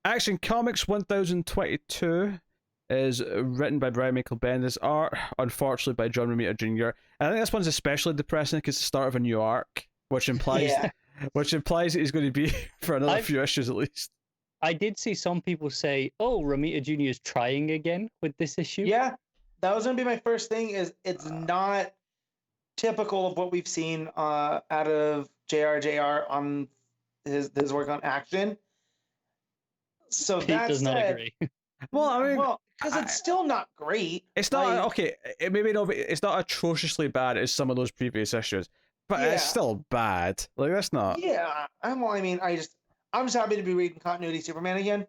Action Comics 1022 is written by Brian Michael Bendis, art, unfortunately, by John Romita Jr. And I think this one's especially depressing because it's the start of a new arc, which implies that he's going to be for another few issues at least. I did see some people say, "Oh, Romita Jr. is trying again with this issue." Yeah, that was going to be my first thing. Is it's not typical of what we've seen out of JR on his work on Action. So Pete does not agree. Well, I mean, because it's still not great. It's not okay. It's not atrociously bad as some of those previous issues, but it's still bad. Like that's not. Yeah, I'm just happy to be reading continuity Superman again.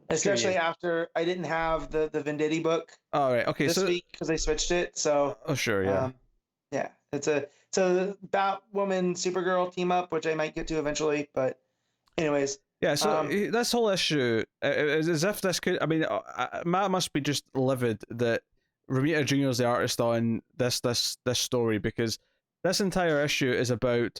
Especially after I didn't have the Venditti book. All right. Okay. This week because they switched it. So. Oh sure. Yeah. Yeah. It's a Batwoman Supergirl team up, which I might get to eventually. But, anyways. Yeah. So this whole issue is as if this could. I mean, Matt must be just livid that Romita Jr. is the artist on this story, because this entire issue is about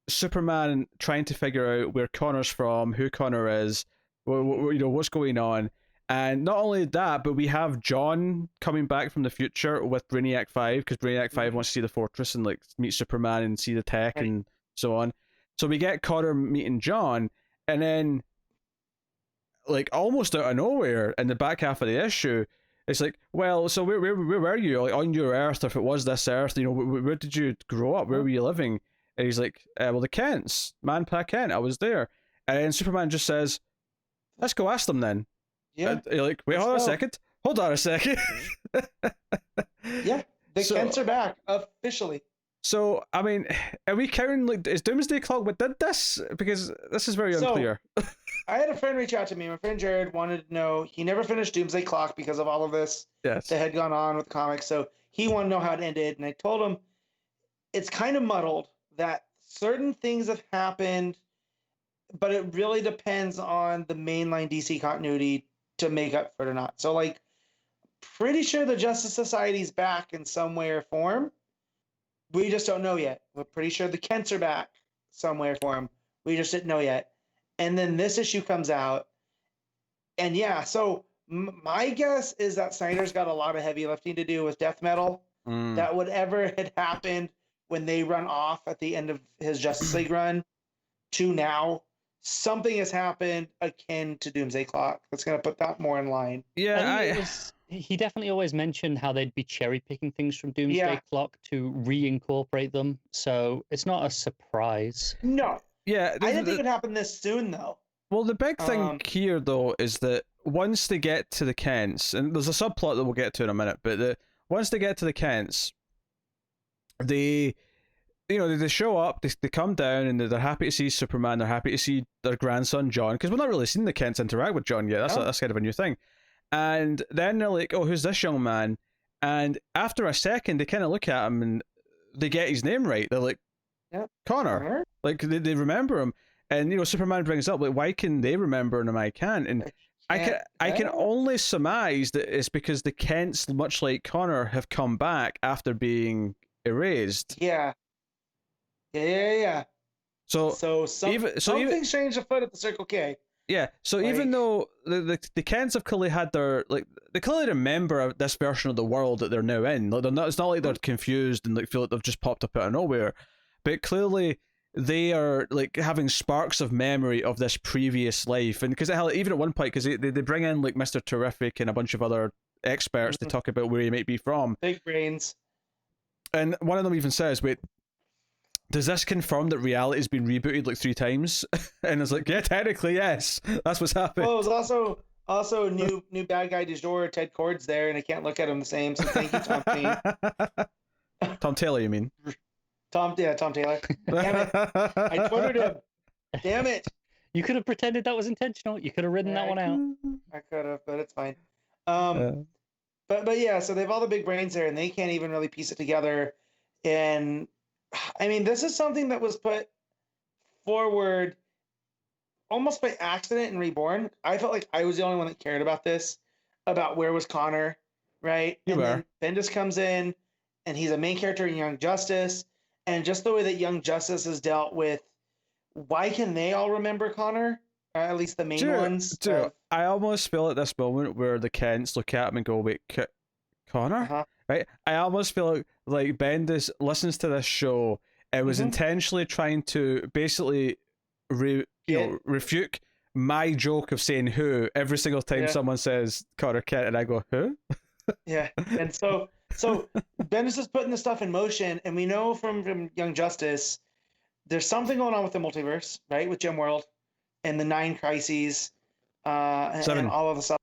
Superman trying to figure out where Connor's from, who Connor is, what's going on. And not only that, but we have John coming back from the future with Brainiac 5, because Brainiac 5 wants to see the fortress and like meet Superman and see the tech and so on. So we get Connor meeting John, and then like almost out of nowhere in the back half of the issue, it's like, well, so where were you, like, on your Earth? If it was this Earth, where did you grow up? Where were you living? And he's like, well, the Kents, Manpa Kent, I was there. And then Superman just says, let's go ask them then. Yeah. You're like, wait, hold on a second. Yeah, the Kents are back officially. So, I mean, are we counting, like, is Doomsday Clock what did this? Because this is very unclear. I had a friend reach out to me. My friend Jared wanted to know, he never finished Doomsday Clock because of all of this that had gone on with comics. So he wanted to know how it ended. And I told him it's kind of muddled, that certain things have happened, but it really depends on the mainline DC continuity to make up for it or not. So, like, pretty sure the Justice Society's back in some way or form. We just don't know yet. We're pretty sure the Kents are back some way or form. We just didn't know yet. And then this issue comes out. And yeah, so my guess is that Snyder's got a lot of heavy lifting to do with death metal. That whatever had happened when they run off at the end of his Justice League run to now, something has happened akin to Doomsday Clock that's going to put that more in line. Yeah, he definitely always mentioned how they'd be cherry picking things from Doomsday Clock to reincorporate them. So it's not a surprise. No. Yeah. I didn't think it would happen this soon, though. Well, the big thing here, though, is that once they get to the Kents, and there's a subplot that we'll get to in a minute, but once they get to the Kents, they show up, they come down, and they're happy to see Superman, they're happy to see their grandson, John, because we've not really seen the Kents interact with John yet. That's kind of a new thing. And then they're like, oh, who's this young man? And after a second, they kind of look at him, and they get his name right. They're like, Connor. Like, they remember him. And, Superman brings up, like, why can they remember him and I can't? And I can only surmise that it's because the Kents, much like Connor, have come back after being erased. Yeah. So something's changed afoot at the Circle K. Yeah, so even though the Kents have clearly had their, like, they clearly remember this version of the world that they're now in. Like, it's not like they're confused and like feel like they've just popped up out of nowhere, but clearly they are like having sparks of memory of this previous life. And because even at one point, because they bring in like Mr. Terrific and a bunch of other experts to talk about where he might be from. Big brains. And one of them even says, wait, does this confirm that reality's been rebooted like 3 times? And it's like, yeah, technically, yes. That's what's happened. Well, it was also new bad guy du jour, Ted Kord's there, and I can't look at him the same, so thank you, Tom T. Tom Taylor, you mean? Tom Taylor. Damn it. I Twittered him. Damn it. You could have pretended that was intentional. You could have written that one out. I could have, but it's fine. But yeah, so they have all the big brains there, and they can't even really piece it together. And I mean, this is something that was put forward almost by accident in Reborn. I felt like I was the only one that cared about this, about where was Connor, right? Then Bendis comes in, and he's a main character in Young Justice, and just the way that Young Justice has dealt with, why can they all remember Connor? at least the main ones. I almost feel at this moment where the Kents look at him and go, "Wait, Connor?" Right? I almost feel like Bendis listens to this show. It was intentionally trying to basically refute my joke of saying "who" every single time someone says Connor Kent, and I go, "Who?" Yeah, and so Bendis is putting this stuff in motion, and we know from Young Justice, there's something going on with the multiverse, right? With Gem World and the 9 crises, and all of the stuff.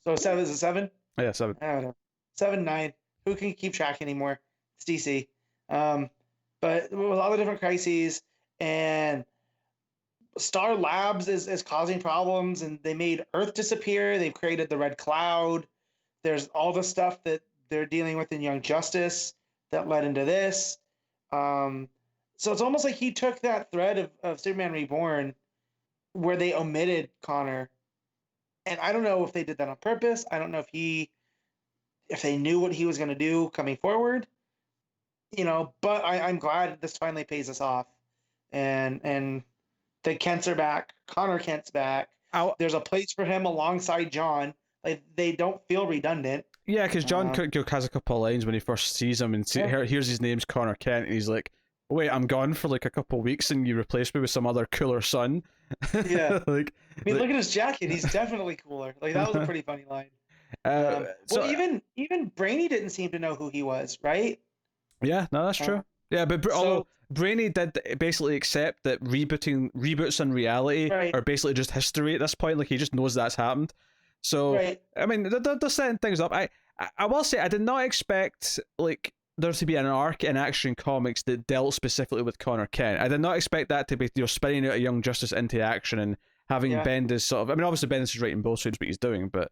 So 7 is it 7? Yeah, 7. I don't know. 7, 9. Who can keep track anymore? It's DC. But with all the different crises, and Star Labs is causing problems, and they made Earth disappear. They've created the Red Cloud. There's all the stuff that they're dealing with in Young Justice that led into this. So it's almost like he took that thread of Superman Reborn where they omitted Connor. And I don't know if they did that on purpose. I don't know if they knew what he was going to do coming forward. But I'm glad this finally pays us off. And the Kents are back. Connor Kent's back. There's a place for him alongside John. Like, they don't feel redundant. Yeah, because John Cook has a couple of lines when he first sees him, and here's his name's Connor Kent, and he's like, "Wait, I'm gone for like a couple of weeks, and you replace me with some other cooler son." Yeah. Look at his jacket. He's definitely cooler. Like, that was a pretty funny line. Even Brainy didn't seem to know who he was, right? Yeah, no, that's true. Yeah, but Brainy did basically accept that reboots in reality are basically just history at this point. Like, he just knows that's happened. So, I mean, they're setting things up. I will say, I did not expect, like, there to be an arc in Action Comics that dealt specifically with Connor Kent. I did not expect that to be, spinning out a Young Justice into action and having Bendis sort of... I mean, obviously Bendis is writing both sides what he's doing, but...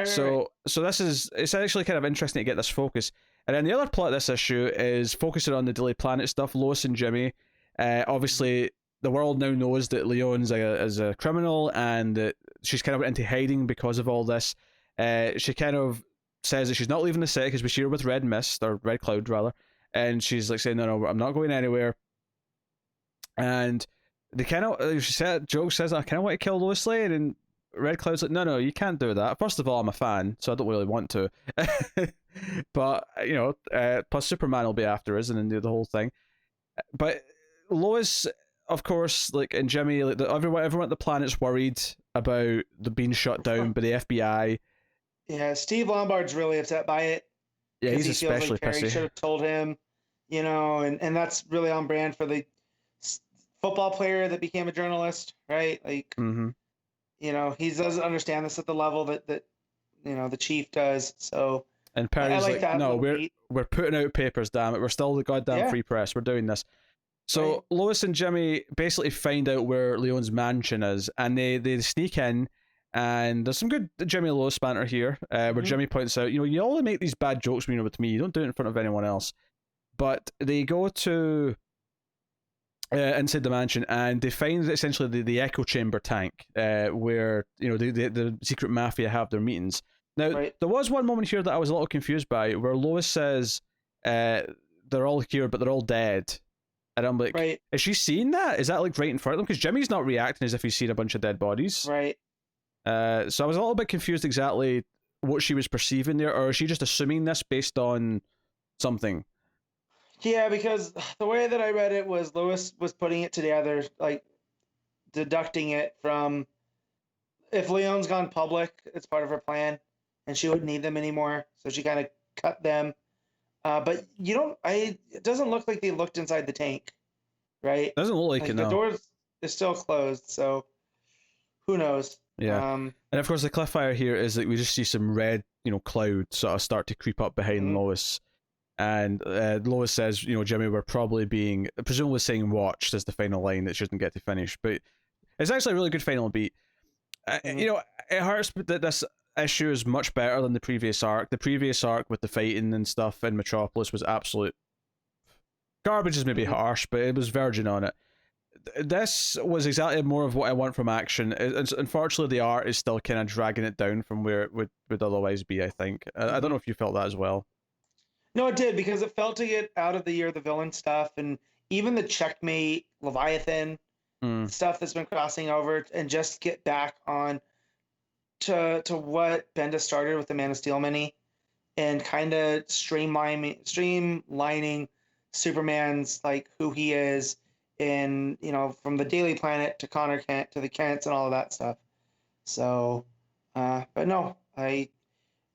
So this is... It's actually kind of interesting to get this focus. And then the other plot of this issue is focusing on the Daily Planet stuff, Lois and Jimmy. Obviously, the world now knows that Leon's is a criminal, and that she's kind of into hiding because of all this. She kind of says that she's not leaving the city because we see her with Red Mist, or Red Cloud rather, and she's like saying, no, I'm not going anywhere. And they kind of, Joe says, I kind of want to kill Lois Lane, and Red Cloud's like, no, you can't do that. First of all, I'm a fan, so I don't really want to. But, plus Superman will be after us and then do the whole thing. But Lois, of course, like, and Jimmy, like, everyone at the planet's worried about the being shut down by the FBI. Yeah, Steve Lombard's really upset by it. Yeah, he's especially pissy. He should have told him, and that's really on brand for the football player that became a journalist, right? Like, he doesn't understand this at the level that the chief does. So, and Perry's like, no, we're putting out papers, damn it. We're still the goddamn free press. We're doing this. So Lois and Jimmy basically find out where Leon's mansion is, and they sneak in. And there's some good Jimmy and Lois banter here, where Jimmy points out, you only make these bad jokes when you're with me. You don't do it in front of anyone else. But they go to inside the mansion, and they find essentially the echo chamber tank, where the secret mafia have their meetings. Now, there was one moment here that I was a little confused by, where Lois says they're all here, but they're all dead. And I'm like, is she seeing that? Is that like right in front of them? Because Jimmy's not reacting as if he's seen a bunch of dead bodies. Right. So I was a little bit confused exactly what she was perceiving there, or is she just assuming this based on something? Yeah, because the way that I read it was Lois was putting it together, like deducting it from if Leon's gone public, it's part of her plan, and she wouldn't need them anymore, so she kind of cut them. But it doesn't look like they looked inside the tank, right? Doesn't look like it, no. The door is still closed, so who knows? Yeah, and of course the cliffhanger here is that we just see some red, cloud sort of start to creep up behind Lois, and Lois says, Jimmy, we're probably presumably saying watched as the final line that she doesn't get to finish, but it's actually a really good final beat. It hurts that this issue is much better than the previous arc. The previous arc with the fighting and stuff in Metropolis was absolute garbage, is maybe harsh, but it was verging on it. This was exactly more of what I want from Action. Unfortunately, the art is still kind of dragging it down from where it would otherwise be, I think. I don't know if you felt that as well. No, it did, because it felt to get out of the Year of the Villain stuff, and even the Checkmate Leviathan stuff that's been crossing over, and just get back on to what Bendis started with the Man of Steel mini, and kind of streamlining Superman's like who he is, and from the Daily Planet to Connor Kent to the Kents and all of that stuff. So, but no,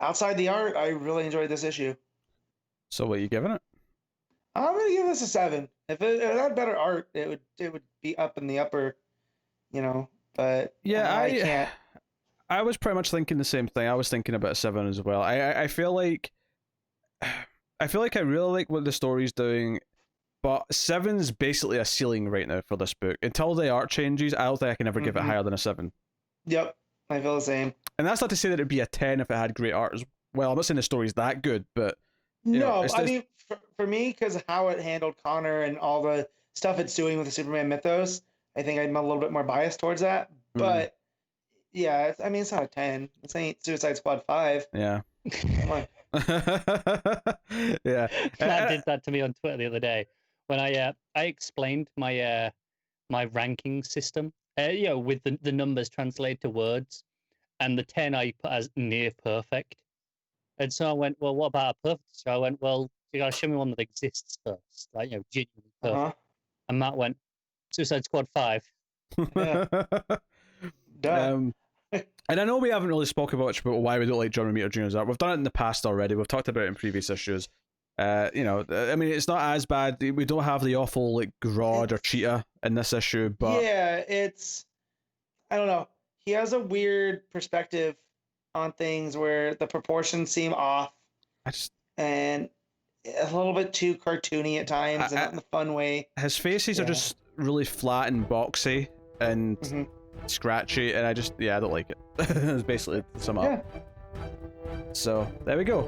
outside the art, I really enjoyed this issue. So what are you giving it? I'm gonna give this a 7. If it had better art, it would be up in the upper, But yeah, I can't. I was pretty much thinking the same thing. I was thinking about a 7 as well. I feel like I really like what the story's doing, but 7's basically a ceiling right now for this book. Until the art changes, I don't think I can ever give it higher than a 7. Yep, I feel the same. And that's not to say that it'd be a 10 if it had great art as well. I'm not saying the story's that good, but I mean, for me, because how it handled Connor and all the stuff it's doing with the Superman mythos, I think I'm a little bit more biased towards that. But yeah, it's not a 10. This ain't Suicide Squad 5. Yeah. Come on. Yeah. Matt did that to me on Twitter the other day when I explained my my ranking system, with the numbers translated to words, and the 10 I put as near perfect. And so I went, well, what about a perfect? So I went, well, you gotta show me one that exists first, like genuinely perfect. And Matt went, Suicide Squad 5. Yeah. And I know we haven't really spoken much about why we don't like John Romita Jr.'s art. We've done it in the past already. We've talked about it in previous issues. I mean, it's not as bad. We don't have the awful like Grodd or Cheetah in this issue, but yeah, I don't know. He has a weird perspective on things where the proportions seem off, and a little bit too cartoony at times, and not in the fun way. His faces are just really flat and boxy and scratchy, and I don't like it. It's basically to sum up. Yeah. So there we go.